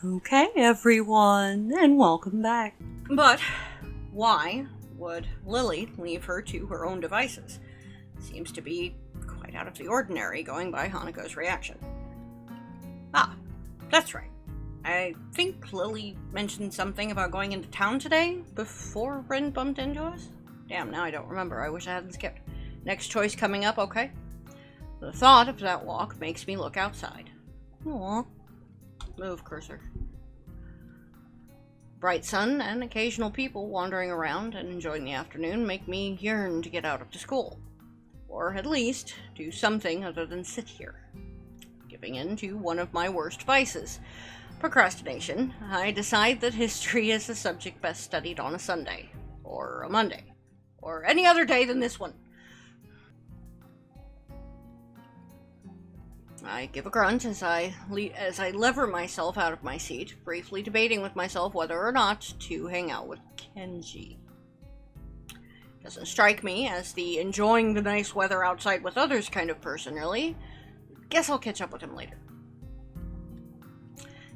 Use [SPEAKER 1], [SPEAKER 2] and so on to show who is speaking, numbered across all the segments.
[SPEAKER 1] Okay, everyone, and welcome back. But why would Lily leave her to her own devices? Seems to be quite out of the ordinary, going by Hanako's reaction. Ah, that's right. I think Lily mentioned something about going into town today before Rin bumped into us? Damn, now I don't remember. I wish I hadn't skipped. Next choice coming up, okay? The thought of that walk makes me look outside. Aww. Move, cursor. Bright sun and occasional people wandering around and enjoying the afternoon make me yearn to get out of the school. Or at least do something other than sit here. Giving in to one of my worst vices, procrastination, I decide that history is a subject best studied on a Sunday, or a Monday, or any other day than this one. I give a grunt as I lever myself out of my seat, briefly debating with myself whether or not to hang out with Kenji. Doesn't strike me as the enjoying the nice weather outside with others kind of person, really. Guess I'll catch up with him later.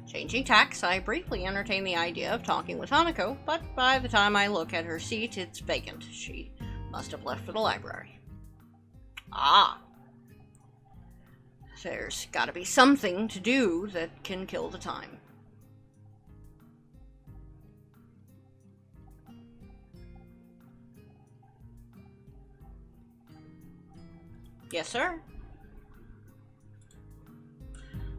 [SPEAKER 1] Changing tacks, I briefly entertain the idea of talking with Hanako, but by the time I look at her seat, it's vacant. She must have left for the library. Ah. There's gotta be something to do that can kill the time. Yes, sir?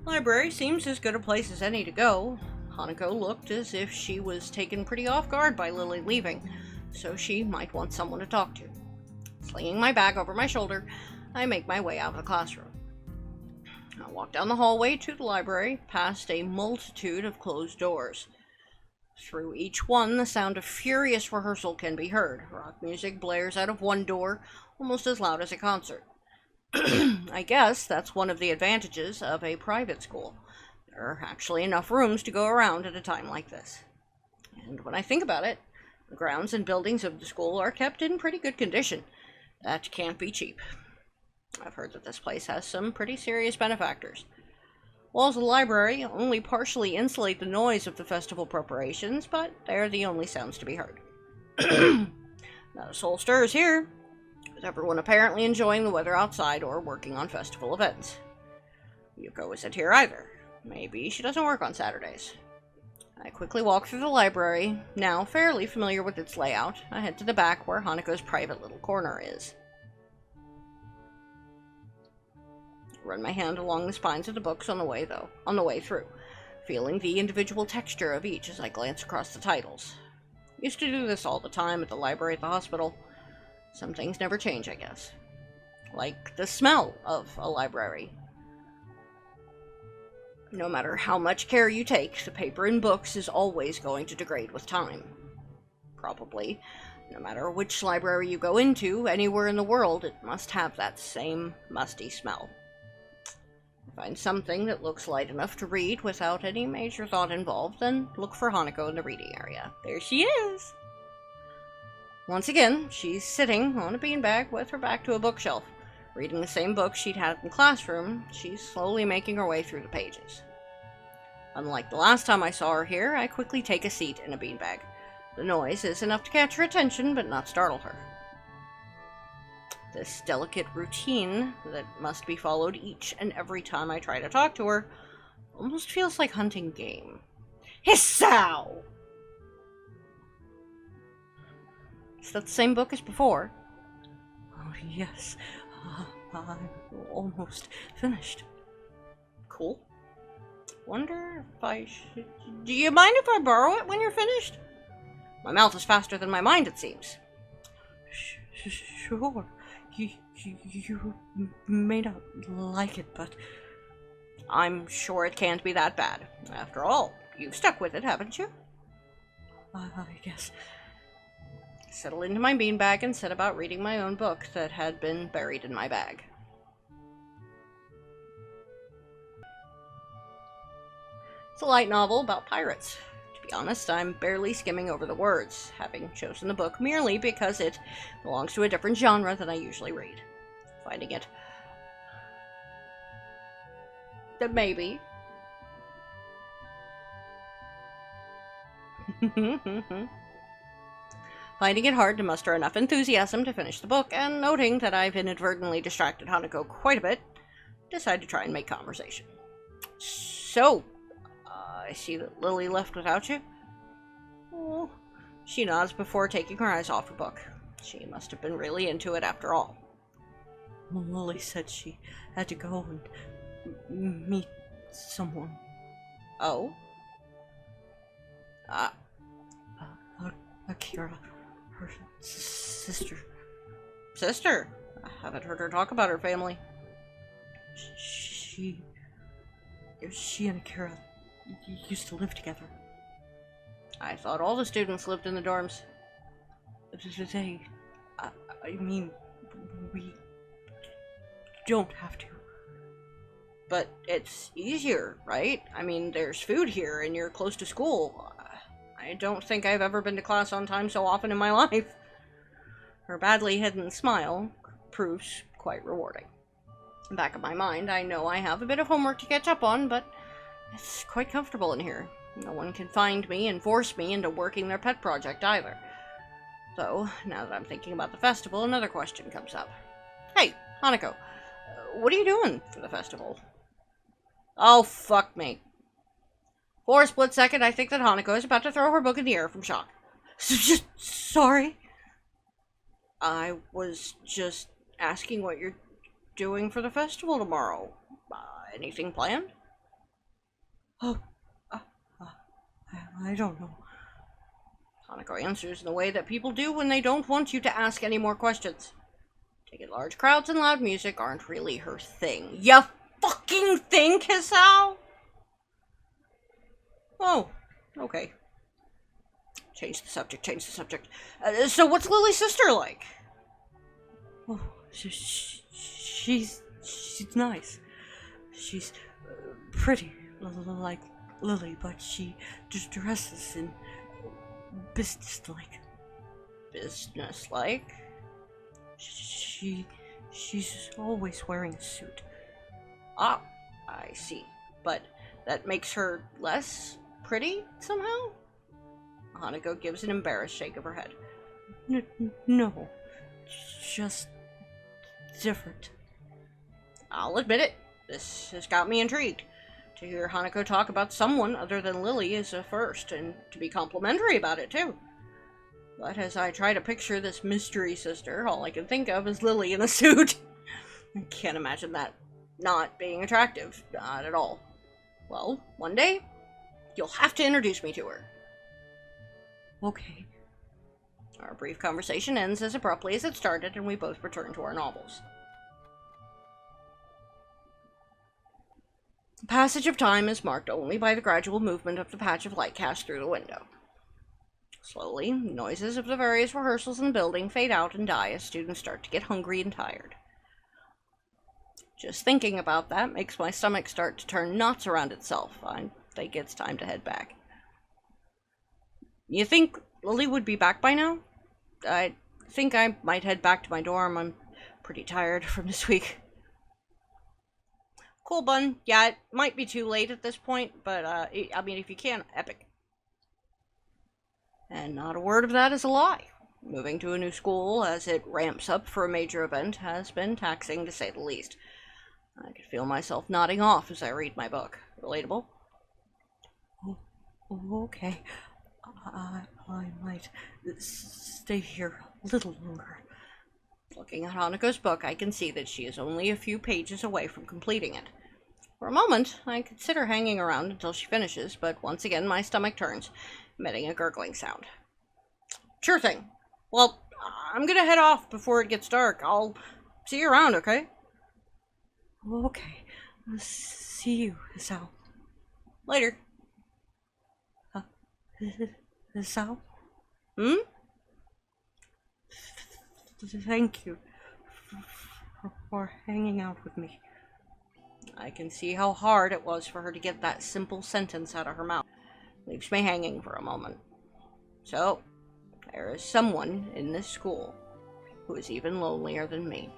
[SPEAKER 1] Library seems as good a place as any to go. Hanako looked as if she was taken pretty off guard by Lily leaving, so she might want someone to talk to. Slinging my bag over my shoulder, I make my way out of the classroom. I walk down the hallway to the library, past a multitude of closed doors. Through each one, the sound of furious rehearsal can be heard. Rock music blares out of one door, almost as loud as a concert. I guess that's one of the advantages of a private school. There are actually enough rooms to go around at a time like this. And when I think about it, the grounds and buildings of the school are kept in pretty good condition. That can't be cheap. I've heard that this place has some pretty serious benefactors. Walls of the library only partially insulate the noise of the festival preparations, but they're the only sounds to be heard. Not a soul stirs here, with everyone apparently enjoying the weather outside or working on festival events. Yuko isn't here either. Maybe she doesn't work on Saturdays. I quickly walk through the library, now fairly familiar with its layout. I head to the back where Hanako's private little corner is. Run my hand along the spines of the books on the way through, feeling the individual texture of each as I glance across the titles. Used to do this all the time at the library at the hospital. Some things never change, I guess. Like the smell of a library. No matter how much care you take, the paper in books is always going to degrade with time. Probably, no matter which library you go into, anywhere in the world, it must have that same musty smell. Find something that looks light enough to read without any major thought involved, then look for Hanako in the reading area. There she is! Once again, she's sitting on a beanbag with her back to a bookshelf. Reading the same book she'd had in the classroom, she's slowly making her way through the pages. Unlike the last time I saw her here, I quickly take a seat in a beanbag. The noise is enough to catch her attention, but not startle her. This delicate routine that must be followed each and every time I try to talk to her almost feels like hunting game. Hissow! Is that the same book as before? Oh, yes. I'm almost finished. Cool. Wonder if I should... Do you mind if I borrow it when you're finished? My mouth is faster than my mind, it seems. Sure. You may not like it, but I'm sure it can't be that bad. After all, you've stuck with it, haven't you? I guess. Settle into my beanbag and set about reading my own book that had been buried in my bag. It's a light novel about pirates. To be honest, I'm barely skimming over the words, having chosen the book merely because it belongs to a different genre than I usually read. Finding it that maybe Finding it hard to muster enough enthusiasm to finish the book, and noting that I've inadvertently distracted Hanako quite a bit, decide to try and make conversation. So, I see that Lily left without you? Oh, she nods before taking her eyes off her book. She must have been really into it after all. Lily said she had to go and meet someone. Oh? Akira, her sister. Sister? I haven't heard her talk about her family. She and Akira used to live together. I thought all the students lived in the dorms. I mean, we don't have to. But it's easier, right? I mean, there's food here and you're close to school. I don't think I've ever been to class on time so often in my life. Her badly hidden smile proves quite rewarding. Back of my mind, I know I have a bit of homework to catch up on, but it's quite comfortable in here. No one can find me and force me into working their pet project either. So, now that I'm thinking about the festival, another question comes up. Hey, Hanako, what are you doing for the festival? Oh, fuck me. For a split second, I think that Hanako is about to throw her book in the air from shock. Sorry. I was just asking what you're doing for the festival tomorrow. Anything planned? Oh, I don't know. Hanako answers in the way that people do when they don't want you to ask any more questions. Taking large crowds and loud music aren't really her thing. You fucking think, Hisao? Oh, okay. Change the subject. So what's Lily's sister like? Oh, she's nice. She's pretty, like Lily, but she just dresses in business-like. Business-like? She's always wearing a suit. Ah, I see. But that makes her less pretty, somehow? Hanako gives an embarrassed shake of her head. No. Just different. I'll admit it. This has got me intrigued. To hear Hanako talk about someone other than Lily is a first, and to be complimentary about it, too. But as I try to picture this mystery sister, all I can think of is Lily in a suit. I can't imagine that not being attractive. Not at all. Well, one day, you'll have to introduce me to her. Okay. Our brief conversation ends as abruptly as it started, and we both return to our novels. The passage of time is marked only by the gradual movement of the patch of light cast through the window. Slowly, noises of the various rehearsals in the building fade out and die as students start to get hungry and tired. Just thinking about that makes my stomach start to turn knots around itself. I think it's time to head back. You think Lily would be back by now? I think I might head back to my dorm. I'm pretty tired from this week. Cool, bun. Yeah, it might be too late at this point, but, I mean, if you can, epic. And not a word of that is a lie. Moving to a new school as it ramps up for a major event has been taxing, to say the least. I could feel myself nodding off as I read my book. Relatable? Oh, okay. I might stay here a little longer. Looking at Hanako's book, I can see that she is only a few pages away from completing it. For a moment, I consider hanging around until she finishes, but once again my stomach turns, emitting a gurgling sound. Sure thing. Well, I'm gonna head off before it gets dark. I'll see you around, okay? Okay. I'll see you, Hisao. Later. Hisao? Thank you for hanging out with me. I can see how hard it was for her to get that simple sentence out of her mouth. Leaves me hanging for a moment. So, there is someone in this school who is even lonelier than me.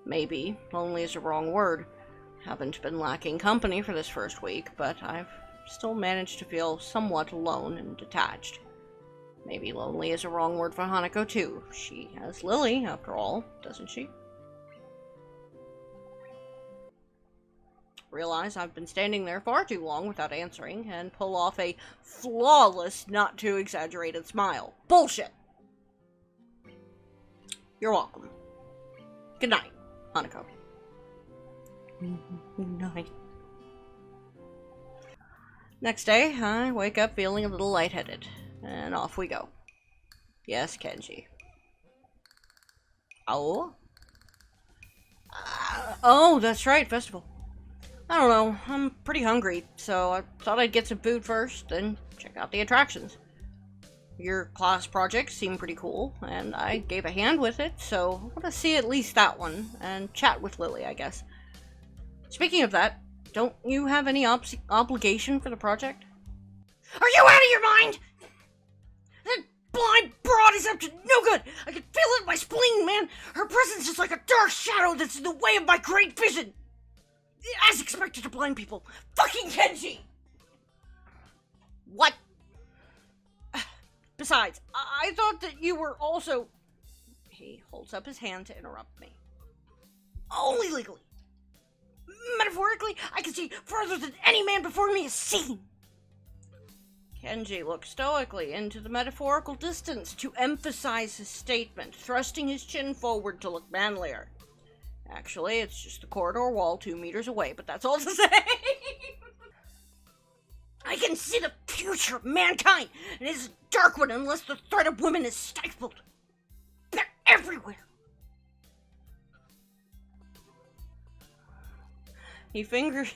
[SPEAKER 1] Maybe lonely is a wrong word. Haven't been lacking company for this first week, but I've still manage to feel somewhat alone and detached. Maybe lonely is a wrong word for Hanako, too. She has Lily, after all, doesn't she? Realize I've been standing there far too long without answering, and pull off a flawless, not too exaggerated smile. Bullshit! You're welcome. Good night, Hanako. Good night. Next day, I wake up feeling a little lightheaded, and off we go. Yes, Kenji. Oh? Oh, that's right, festival. I don't know, I'm pretty hungry, so I thought I'd get some food first, then check out the attractions. Your class projects seem pretty cool, and I gave a hand with it, so I want to see at least that one, and chat with Lily, I guess. Speaking of that, don't you have any obligation for the project? Are you out of your mind? That blind broad is up to no good! I can feel it in my spleen, man! Her presence is like a dark shadow that's in the way of my great vision! As expected to blind people. Fucking Kenji! What? Besides, I thought that you were also... He holds up his hand to interrupt me. Only legally. Metaphorically, I can see further than any man before me has seen. Kenji looks stoically into the metaphorical distance to emphasize his statement, thrusting his chin forward to look manlier. Actually, it's just the corridor wall 2 meters away, but that's all to say. I can see the future of mankind, and it's a dark one unless the threat of women is stifled. They're everywhere. He fingers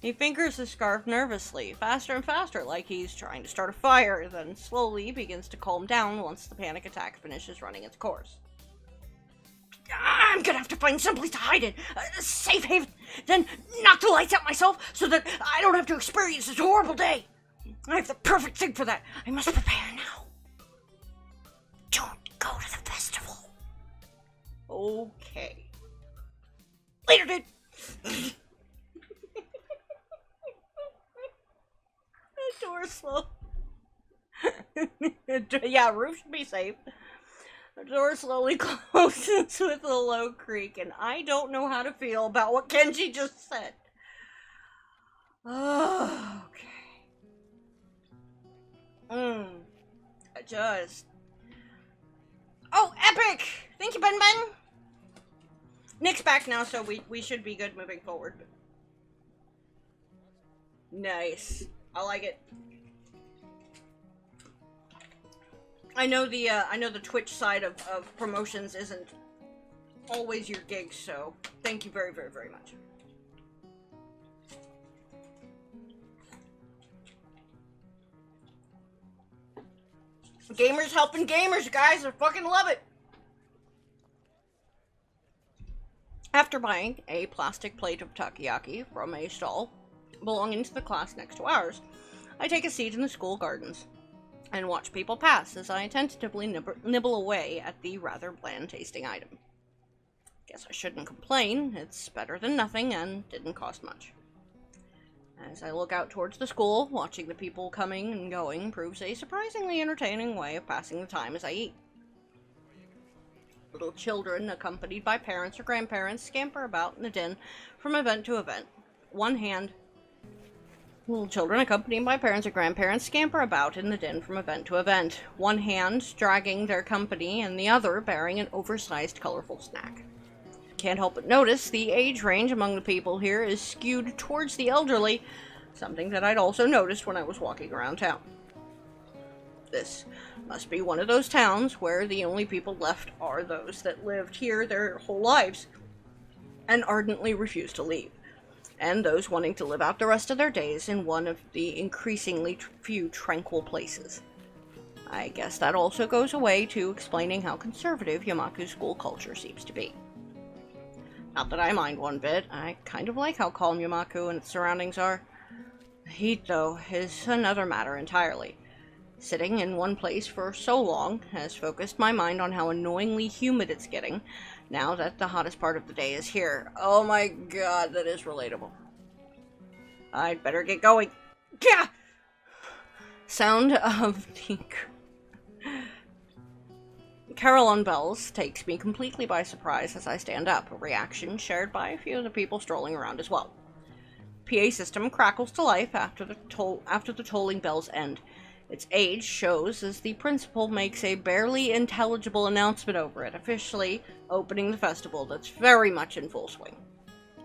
[SPEAKER 1] his scarf nervously, faster and faster, like he's trying to start a fire, then slowly begins to calm down once the panic attack finishes running its course. I'm gonna have to find someplace to hide in, a safe haven, then knock the lights out myself so that I don't have to experience this horrible day. I have the perfect thing for that. I must prepare now. Don't go to the festival. Okay. Later, dude. The door slow. Yeah, roof should be safe. The door slowly closes with a low creak, and I don't know how to feel about what Kenji just said. Oh, okay. Oh, epic! Thank you, Ben. Nick's back now, so we should be good moving forward. Nice. I like it. I know the Twitch side of promotions isn't always your gig, so thank you very, very, very much. Gamers helping gamers, guys. I fucking love it. After buying a plastic plate of takoyaki from a stall belonging to the class next to ours, I take a seat in the school gardens and watch people pass as I tentatively nibble away at the rather bland-tasting item. Guess I shouldn't complain, it's better than nothing and didn't cost much. As I look out towards the school, watching the people coming and going proves a surprisingly entertaining way of passing the time as I eat. Little children, accompanied by parents or grandparents, scamper about in the din from event to event. Little children, accompanied by parents or grandparents, scamper about in the din from event to event, one hand dragging their company and the other bearing an oversized, colorful snack. Can't help but notice the age range among the people here is skewed towards the elderly, something that I'd also noticed when I was walking around town. This must be one of those towns where the only people left are those that lived here their whole lives and ardently refuse to leave, and those wanting to live out the rest of their days in one of the increasingly few tranquil places. I guess that also goes away to explaining how conservative Yamaku school culture seems to be. Not that I mind one bit, I kind of like how calm Yamaku and its surroundings are. The heat, though, is another matter entirely. Sitting in one place for so long has focused my mind on how annoyingly humid it's getting, now that the hottest part of the day is here. Oh my god, that is relatable. I'd better get going. Gah! Sound of the carillon bells takes me completely by surprise as I stand up, a reaction shared by a few of the people strolling around as well. PA system crackles to life after the tolling bells end. Its age shows as the principal makes a barely intelligible announcement over it, officially opening the festival that's very much in full swing.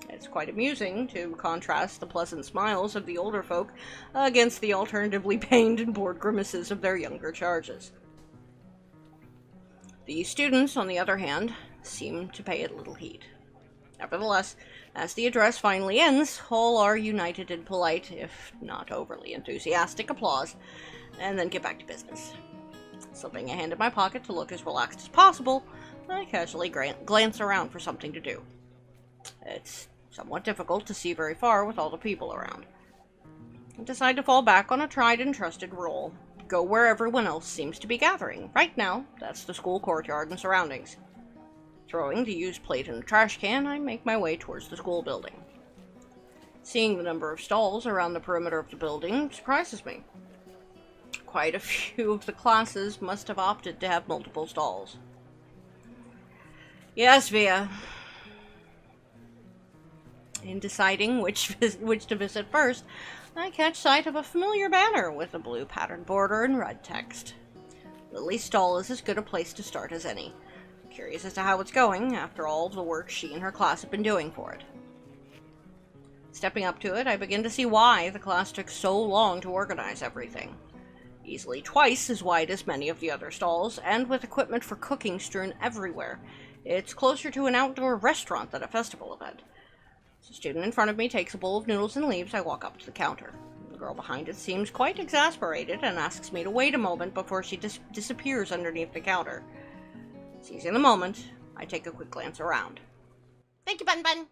[SPEAKER 1] It's quite amusing to contrast the pleasant smiles of the older folk against the alternatively pained and bored grimaces of their younger charges. The students, on the other hand, seem to pay it little heed. Nevertheless, as the address finally ends, all are united in polite, if not overly enthusiastic, applause, and then get back to business. Slipping a hand in my pocket to look as relaxed as possible, I casually glance around for something to do. It's somewhat difficult to see very far with all the people around. I decide to fall back on a tried and trusted rule. Go where everyone else seems to be gathering. Right now, that's the school courtyard and surroundings. Throwing the used plate in the trash can, I make my way towards the school building. Seeing the number of stalls around the perimeter of the building surprises me. Quite a few of the classes must have opted to have multiple stalls. Yes, Via. In deciding which to visit first, I catch sight of a familiar banner with a blue patterned border and red text. Lily's stall is as good a place to start as any. Curious as to how it's going, after all of the work she and her class have been doing for it. Stepping up to it, I begin to see why the class took so long to organize everything. Easily twice as wide as many of the other stalls, and with equipment for cooking strewn everywhere. It's closer to an outdoor restaurant than a festival event. As the student in front of me takes a bowl of noodles and leaves, I walk up to the counter. The girl behind it seems quite exasperated and asks me to wait a moment before she disappears underneath the counter. Seizing the moment, I take a quick glance around. Thank you, Bun Bun!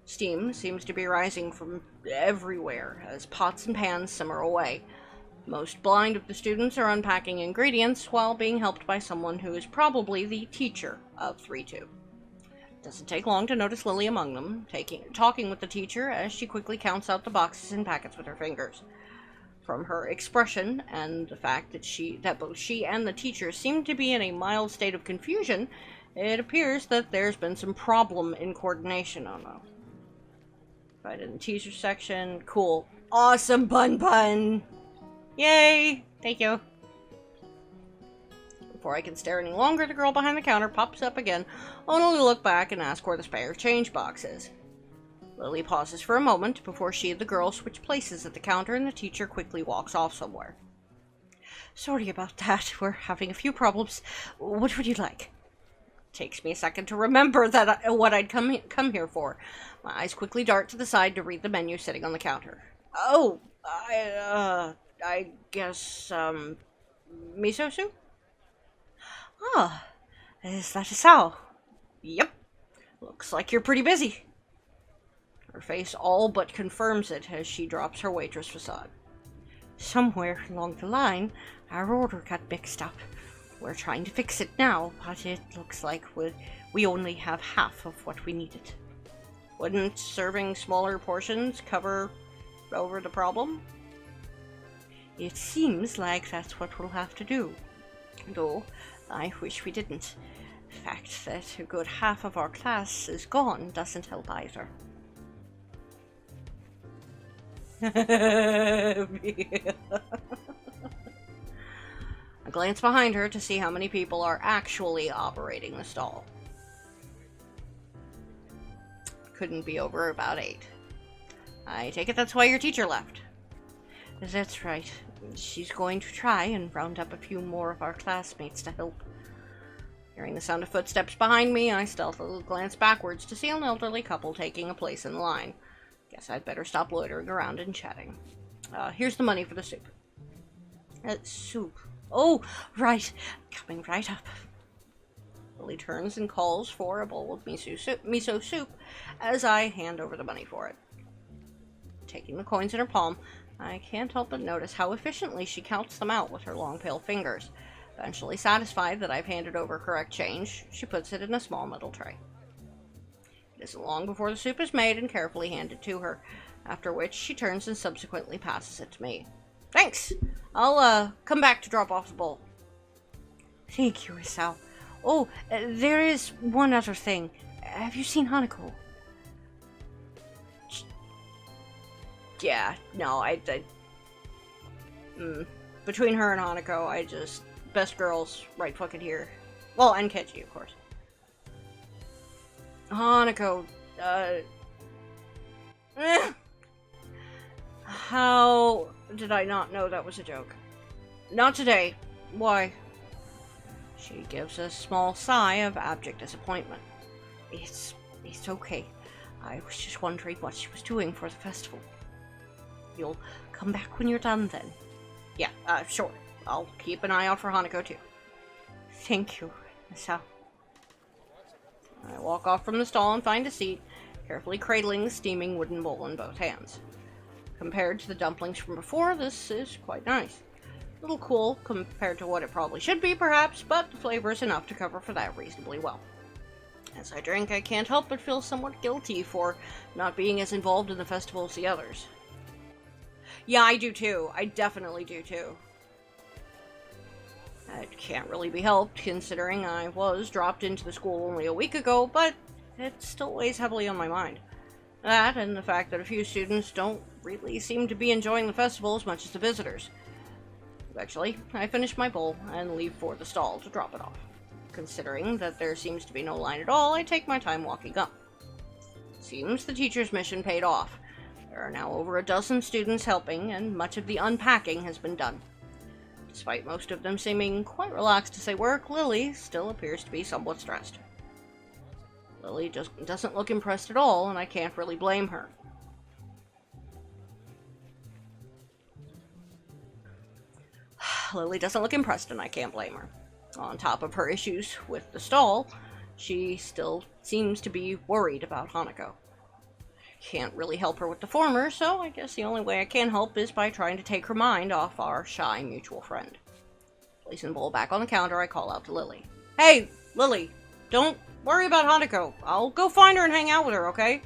[SPEAKER 1] Steam seems to be rising from everywhere as pots and pans simmer away. Most blind of the students are unpacking ingredients while being helped by someone who is probably the teacher of 3-2. Doesn't take long to notice Lily among them, talking with the teacher as she quickly counts out the boxes and packets with her fingers. From her expression and the fact that both she and the teacher seem to be in a mild state of confusion, it appears that there's been some problem in coordination. Oh no. Right in the teacher section. Cool. Awesome, Bun Bun! Yay! Thank you. Before I can stare any longer, the girl behind the counter pops up again, only to look back and ask where the spare change box is. Lily pauses for a moment before she and the girl switch places at the counter, and the teacher quickly walks off somewhere. Sorry about that. We're having a few problems. What would you like? Takes me a second to remember what I'd come here for. My eyes quickly dart to the side to read the menu sitting on the counter. Oh, I guess, miso soup? Ah, is that a sow? Yep. Looks like you're pretty busy. Her face all but confirms it as she drops her waitress facade. Somewhere along the line, our order got mixed up. We're trying to fix it now, but it looks like we only have half of what we needed. Wouldn't serving smaller portions cover over the problem? It seems like that's what we'll have to do. Though, I wish we didn't. The fact that a good half of our class is gone doesn't help either. I glance behind her to see how many people are actually operating the stall. Couldn't be over about 8. I take it that's why your teacher left. That's right. She's going to try and round up a few more of our classmates to help. Hearing the sound of footsteps behind me, I stealthily glance backwards to see an elderly couple taking a place in the line. Guess I'd better stop loitering around and chatting. Here's the money for the soup. Soup. Oh, right. Coming right up. Lily turns and calls for a bowl of miso soup as I hand over the money for it. Taking the coins in her palm, I can't help but notice how efficiently she counts them out with her long pale fingers. Eventually satisfied that I've handed over correct change, she puts it in a small metal tray. It isn't long before the soup is made and carefully handed to her. after which she turns and subsequently passes it to me. Thanks! I'll, come back to drop off the bowl. Thank you, Isao. Oh, there is one other thing. Have you seen Hanako? Yeah, no, between her and Hanako, best girls right fucking here. Well, and Keiji, of course. Hanako, How did I not know that was a joke? Not today. Why? She gives a small sigh of abject disappointment. It's okay. I was just wondering what she was doing for the festival. You'll come back when you're done then? Yeah, sure. I'll keep an eye out for Hanako too. Thank you, Isao. I walk off from the stall and find a seat, carefully cradling the steaming wooden bowl in both hands. Compared to the dumplings from before, this is quite nice. A little cool compared to what it probably should be, perhaps, but the flavor is enough to cover for that reasonably well. As I drink, I can't help but feel somewhat guilty for not being as involved in the festival as the others. Yeah, I do too. I definitely do too. It can't really be helped, considering I was dropped into the school only a week ago, but it still weighs heavily on my mind. That, and the fact that a few students don't really seem to be enjoying the festival as much as the visitors. Eventually, I finish my bowl and leave for the stall to drop it off. Considering that there seems to be no line at all, I take my time walking up. Seems the teacher's mission paid off. There are now over a dozen students helping, and much of the unpacking has been done. Despite most of them seeming quite relaxed as they work, Lily still appears to be somewhat stressed. Lily just doesn't look impressed at all, and I can't really blame her. Lily doesn't look impressed, and I can't blame her. On top of her issues with the stall, she still seems to be worried about Hanako. Can't really help her with the former, so I guess the only way I can help is by trying to take her mind off our shy mutual friend. Placing the bowl back on the counter, I call out to Lily. Hey, Lily, don't worry about Hanako. I'll go find her and hang out with her, okay?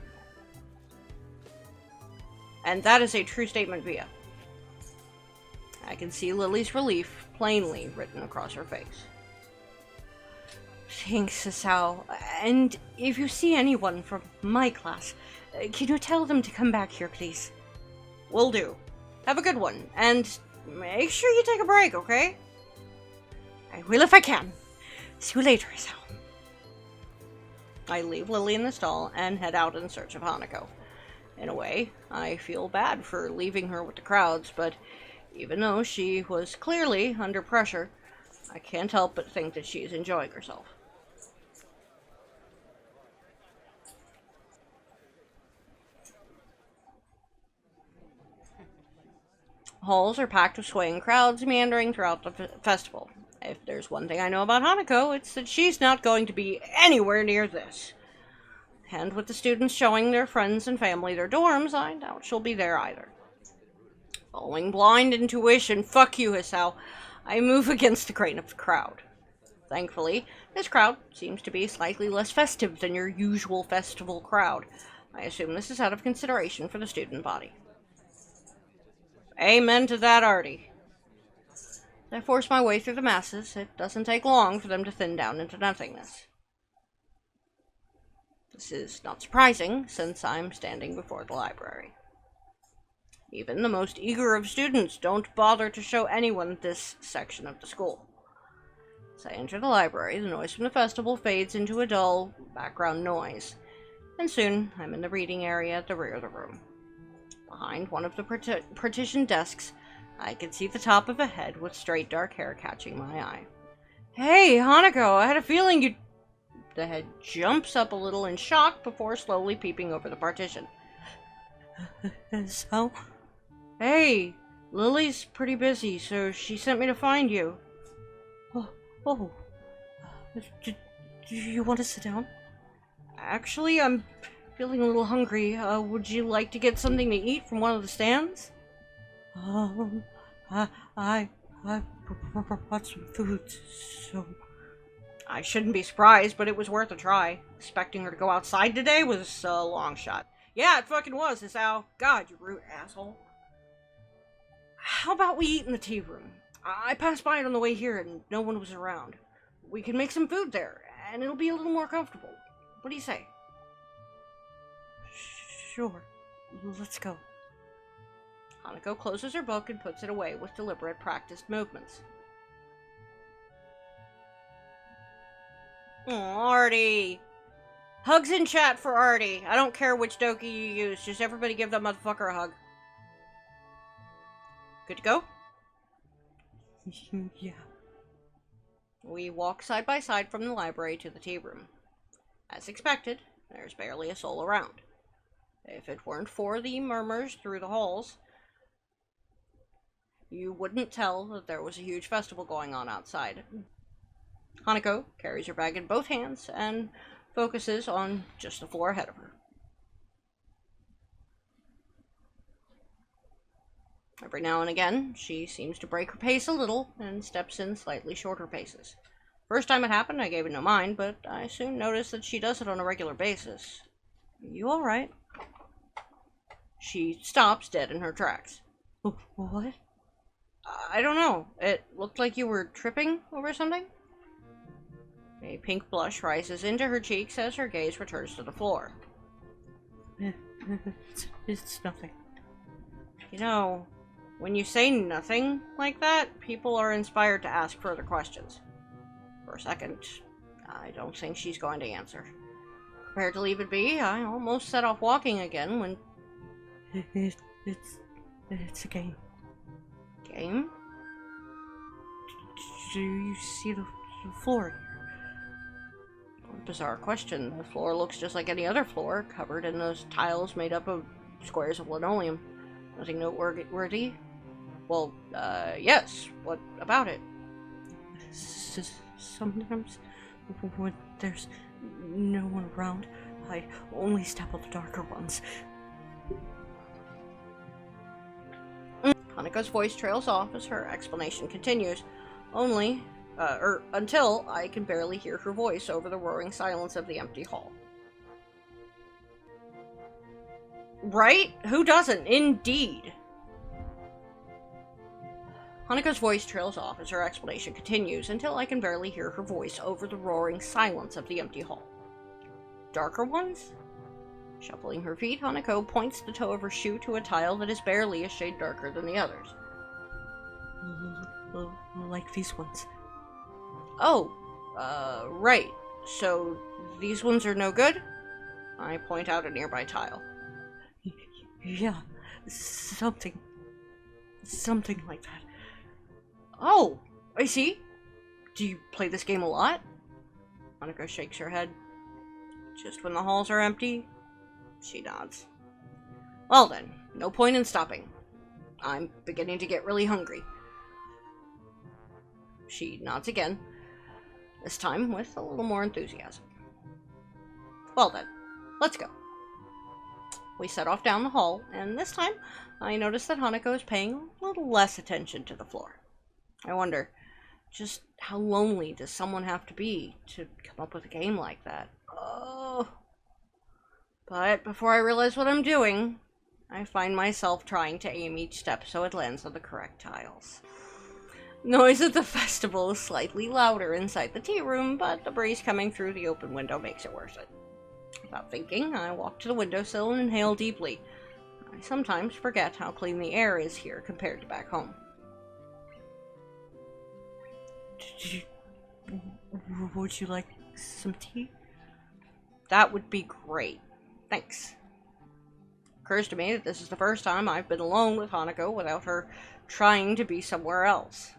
[SPEAKER 1] And that is a true statement, Via. I can see Lily's relief plainly written across her face. Thanks, Isao. And if you see anyone from my class, can you tell them to come back here, please? Will do. Have a good one, and make sure you take a break, okay? I will if I can. See you later, Isao. I leave Lily in the stall and head out in search of Hanako. In a way, I feel bad for leaving her with the crowds, but even though she was clearly under pressure, I can't help but think that she is enjoying herself. Halls are packed with swaying crowds meandering throughout the festival. If there's one thing I know about Hanako, it's that she's not going to be anywhere near this. And with the students showing their friends and family their dorms, I doubt she'll be there either. Following blind intuition, fuck you, Isao, I move against the grain of the crowd. Thankfully, this crowd seems to be slightly less festive than your usual festival crowd. I assume this is out of consideration for the student body. Amen to that, Artie. As I force my way through the masses, it doesn't take long for them to thin down into nothingness. This is not surprising, since I'm standing before the library. Even the most eager of students don't bother to show anyone this section of the school. As I enter the library, the noise from the festival fades into a dull background noise, and soon I'm in the reading area at the rear of the room. Behind one of the partitioned desks, I can see the top of a head with straight dark hair catching my eye. Hey, Hanako, I had a feeling you'd... The head jumps up a little in shock before slowly peeping over the partition. So? Hey, Lily's pretty busy, so she sent me to find you. Oh. Do you want to sit down? Actually, I'm feeling a little hungry. Would you like to get something to eat from one of the stands? I brought some food, so... I shouldn't be surprised, but it was worth a try. Expecting her to go outside today was a long shot. Yeah, it fucking was, Isao. God, you rude asshole. How about we eat in the tea room? I passed by it on the way here and no one was around. We can make some food there, and it'll be a little more comfortable. What do you say? Sure. Let's go. Hanako closes her book and puts it away with deliberate, practiced movements. Oh, Artie. Hugs in chat for Artie. I don't care which doki you use. Just everybody give that motherfucker a hug. Good to go? Yeah. We walk side by side from the library to the tea room. As expected, there's barely a soul around. If it weren't for the murmurs through the halls, you wouldn't tell that there was a huge festival going on outside. Hanako carries her bag in both hands and focuses on just the floor ahead of her. Every now and again, she seems to break her pace a little and steps in slightly shorter paces. First time it happened, I gave it no mind, but I soon noticed that she does it on a regular basis. You alright? She stops dead in her tracks. What? I don't know. It looked like you were tripping over something? A pink blush rises into her cheeks as her gaze returns to the floor. It's nothing. You know, when you say nothing like that, people are inspired to ask further questions. For a second, I don't think she's going to answer. Prepared to leave it be, I almost set off walking again when... It's a game. Game? Do you see the floor here? Bizarre question. The floor looks just like any other floor, covered in those tiles made up of squares of linoleum. Nothing noteworthy? Well, yes. What about it? Sometimes, when there's no one around, I only step on the darker ones. Hanako's voice trails off as her explanation continues, until I can barely hear her voice over the roaring silence of the empty hall. Right? Who doesn't? Indeed. Hanako's voice trails off as her explanation continues until I can barely hear her voice over the roaring silence of the empty hall. Darker ones? Shuffling her feet, Hanako points the toe of her shoe to a tile that is barely a shade darker than the others. Like these ones. Oh, right. So, these ones are no good? I point out a nearby tile. Yeah, something like that. Oh, I see. Do you play this game a lot? Hanako shakes her head. Just when the halls are empty? She nods. Well then, no point in stopping. I'm beginning to get really hungry. She nods again, this time with a little more enthusiasm. Well then, let's go. We set off down the hall, and this time I notice that Hanako is paying a little less attention to the floor. I wonder, just how lonely does someone have to be to come up with a game like that? Oh. But before I realize what I'm doing, I find myself trying to aim each step so it lands on the correct tiles. Noise at the festival is slightly louder inside the tea room, but the breeze coming through the open window makes it worth it. Without thinking, I walk to the windowsill and inhale deeply. I sometimes forget how clean the air is here compared to back home. Would you like some tea? That would be great. Thanks. Occurs to me that this is the first time I've been alone with Hanako without her trying to be somewhere else.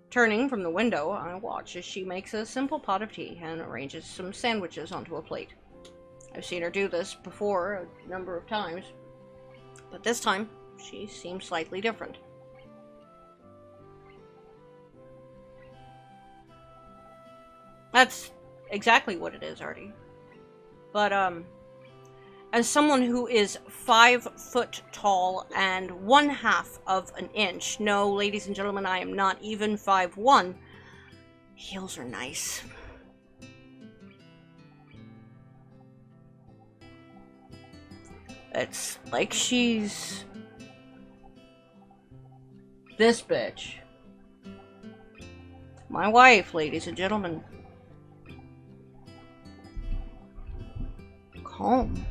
[SPEAKER 1] Turning from the window, I watch as she makes a simple pot of tea and arranges some sandwiches onto a plate. I've seen her do this before a number of times, but this time she seems slightly different. That's exactly what it is, Artie. But, as someone who is 5 foot tall and 1/2 of an inch, no, ladies and gentlemen, I am not even 5'1", heels are nice. It's like she's... this bitch. My wife, ladies and gentlemen. Calm.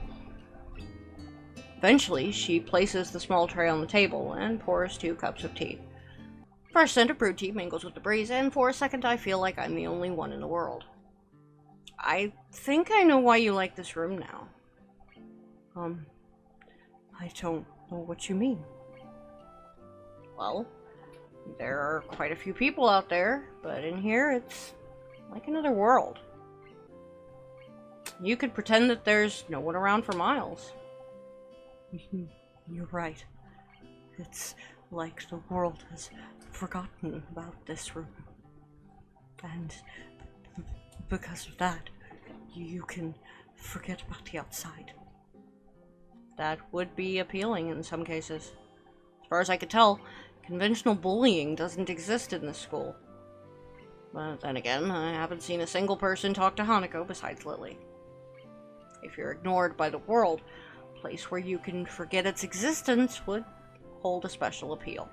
[SPEAKER 1] Eventually, she places the small tray on the table and pours 2 cups of tea. Fresh scent of brewed tea mingles with the breeze, and for a second I feel like I'm the only one in the world. I think I know why you like this room now. I don't know what you mean. Well, there are quite a few people out there, but in here it's like another world. You could pretend that there's no one around for miles. You're right. It's like the world has forgotten about this room. And because of that, you can forget about the outside. That would be appealing in some cases. As far as I could tell, conventional bullying doesn't exist in this school. But then again, I haven't seen a single person talk to Hanako besides Lily. If you're ignored by the world, a place where you can forget its existence would hold a special appeal.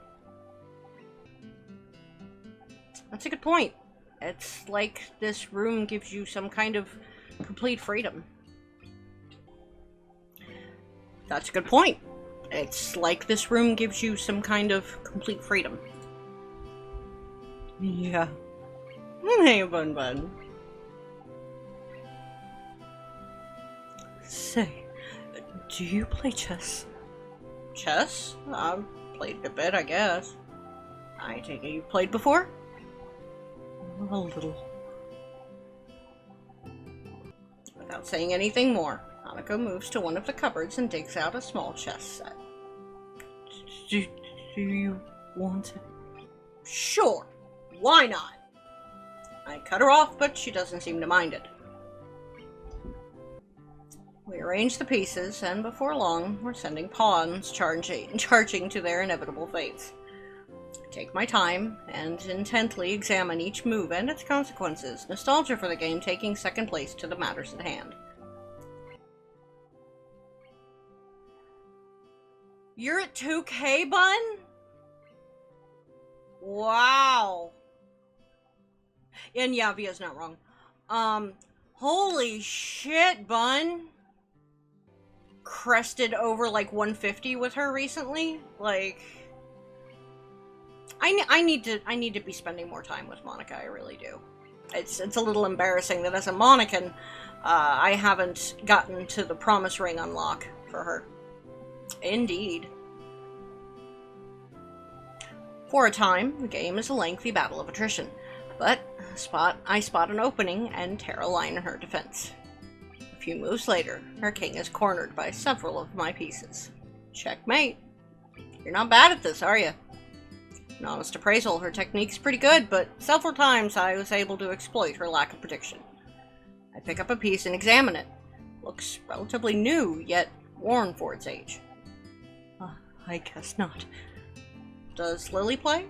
[SPEAKER 1] That's a good point. It's like this room gives you some kind of complete freedom. That's a good point. It's like this room gives you some kind of complete freedom. Yeah. Hey, Bun Bun. Say, do you play chess? Chess? I've played a bit, I guess. I take it you've played before? A little. Without saying anything more, Hanako moves to one of the cupboards and digs out a small chess set. Do you want it? Sure. Why not? I cut her off, but she doesn't seem to mind it. We arrange the pieces, and before long, we're sending pawns charging to their inevitable fates. I take my time and intently examine each move and its consequences, nostalgia for the game taking second place to the matters at hand. You're at 2K, Bun? Wow. And yeah, Via's not wrong. Holy shit, Bun. Crested over like 150 with her recently. Like, I need to be spending more time with Monica. I really do. It's a little embarrassing that as a Monican, I haven't gotten to the promise ring unlock for her. Indeed. For a time, the game is a lengthy battle of attrition, but I spot an opening and tear a line in her defense. A few moves later, her king is cornered by several of my pieces. Checkmate. You're not bad at this, are you? An honest appraisal, her technique's pretty good, but several times I was able to exploit her lack of prediction. I pick up a piece and examine it. Looks relatively new, yet worn for its age. I guess not. Does Lily play?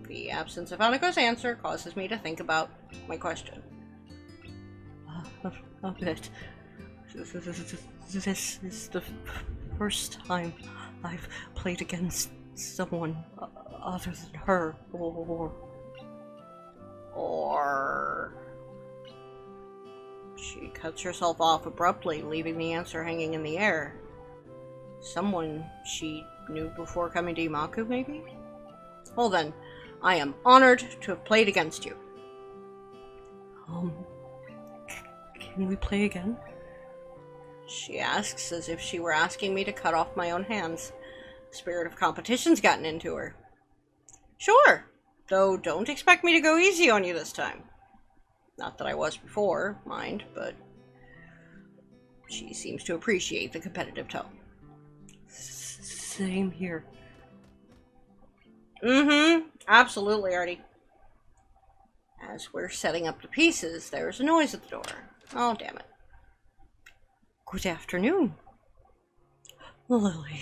[SPEAKER 1] The absence of Hanako's answer causes me to think about my question. A bit. This is the first time I've played against someone other than her, or... She cuts herself off abruptly, leaving the answer hanging in the air. Someone she knew before coming to Imaku, maybe? Well then, I am honored to have played against you. Can we play again? She asks as if she were asking me to cut off my own hands. The spirit of competition's gotten into her. Sure, though don't expect me to go easy on you this time. Not that I was before, mind, but she seems to appreciate the competitive tone. Same here. Absolutely, Artie. As we're setting up the pieces, there's a noise at the door. Oh, damn it. Good afternoon. Lily.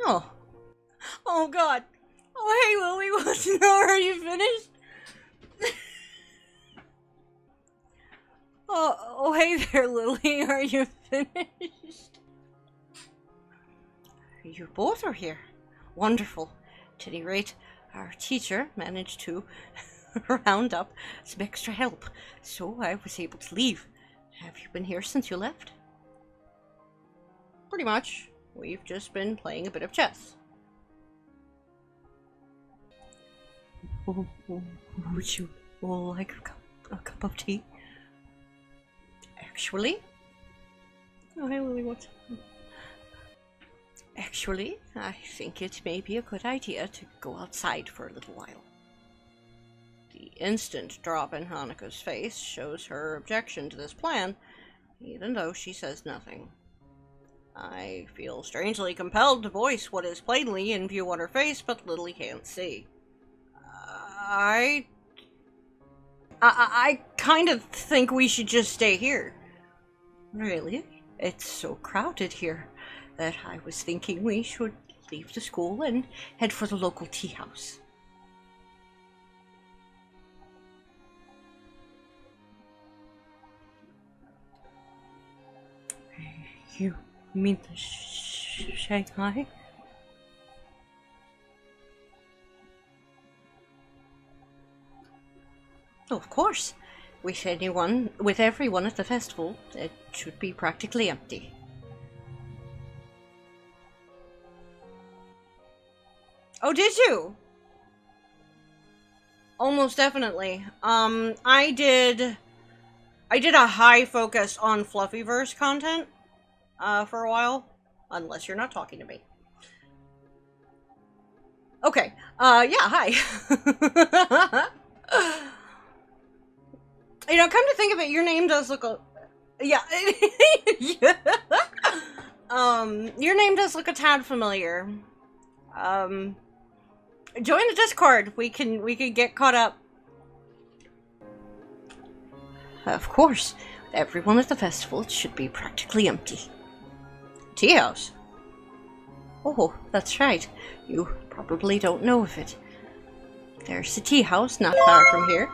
[SPEAKER 1] Oh. Oh, God. Oh, hey, Lily. What's the matter? Are you finished? Oh, hey there, Lily. Are you finished? You both are here. Wonderful. At any rate, our teacher managed to round up some extra help, so I was able to leave. Have you been here since you left? Pretty much. We've just been playing a bit of chess. Would you all like a cup of tea? Actually? Oh, hey, Lily, what's... Actually, I think it may be a good idea to go outside for a little while. The instant drop in Hanako's face shows her objection to this plan, even though she says nothing. I feel strangely compelled to voice what is plainly in view on her face, but Lily can't see. I kind of think we should just stay here. Really? It's so crowded here that I was thinking we should leave the school and head for the local tea house. You mean the Shanghai? Oh, of course. With everyone at the festival, it should be practically empty. Oh, did you? Almost definitely. I did a high focus on Fluffyverse content, for a while. Unless you're not talking to me. Okay, yeah, hi. You know, come to think of it, your name does look yeah. Your name does look a tad familiar. Join the Discord. We can get caught up. Of course. Everyone at the festival should be practically empty. Tea house. Oh, that's right. You probably don't know of it. There's the tea house not far from here.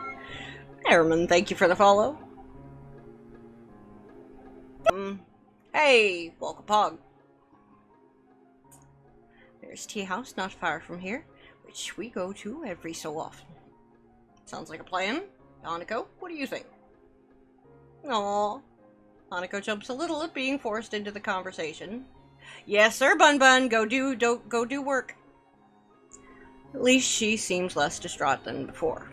[SPEAKER 1] Airman, thank you for the follow. Hey, welcome Pog. There's tea house not far from here, which we go to every so often. Sounds like a plan. Hanako, what do you think? Aww. Hanako jumps a little at being forced into the conversation. Yes, sir, Bun Bun. Go do work. At least she seems less distraught than before.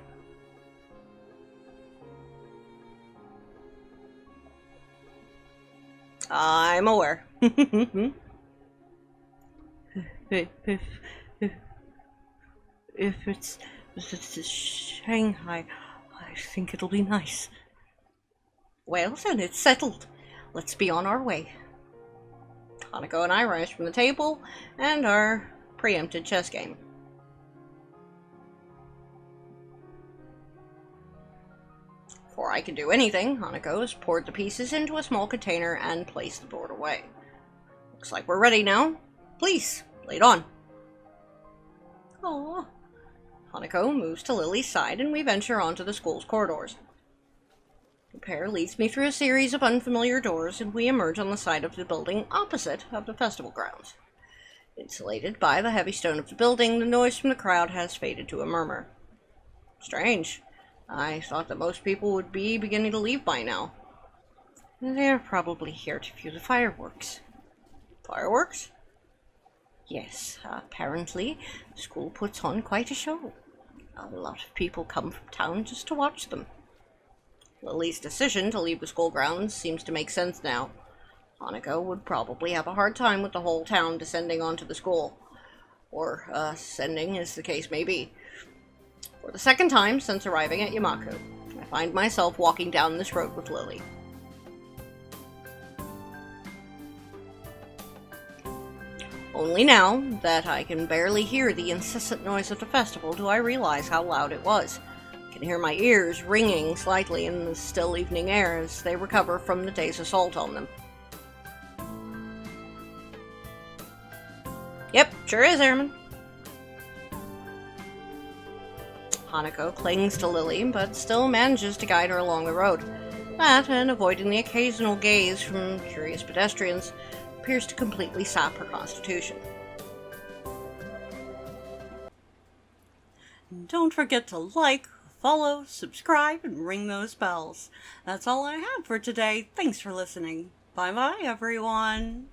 [SPEAKER 1] I'm aware. If it's Shanghai, I think it'll be nice. Well, then it's settled. Let's be on our way. Hanako and I rise from the table and our preempted chess game. Before I can do anything, Hanako has poured the pieces into a small container and placed the board away. Looks like we're ready now. Please, lay it on. Aww. Hanako moves to Lily's side and we venture onto the school's corridors. The pair leads me through a series of unfamiliar doors and we emerge on the side of the building opposite of the festival grounds. Insulated by the heavy stone of the building, the noise from the crowd has faded to a murmur. Strange. I thought that most people would be beginning to leave by now. They're probably here to view the fireworks. Fireworks? Yes, apparently the school puts on quite a show. A lot of people come from town just to watch them. Lily's decision to leave the school grounds seems to make sense now. Hanako would probably have a hard time with the whole town descending onto the school. Or, ascending, as the case may be. For the second time since arriving at Yamaku, I find myself walking down this road with Lily. Only now that I can barely hear the incessant noise of the festival do I realize how loud it was. I can hear my ears ringing slightly in the still evening air as they recover from the day's assault on them. Yep, sure is, Airman. Hanako clings to Lily, but still manages to guide her along the road. That, and avoiding the occasional gaze from curious pedestrians, appears to completely sap her constitution. Don't forget to like, follow, subscribe, and ring those bells. That's all I have for today. Thanks for listening. Bye-bye, everyone.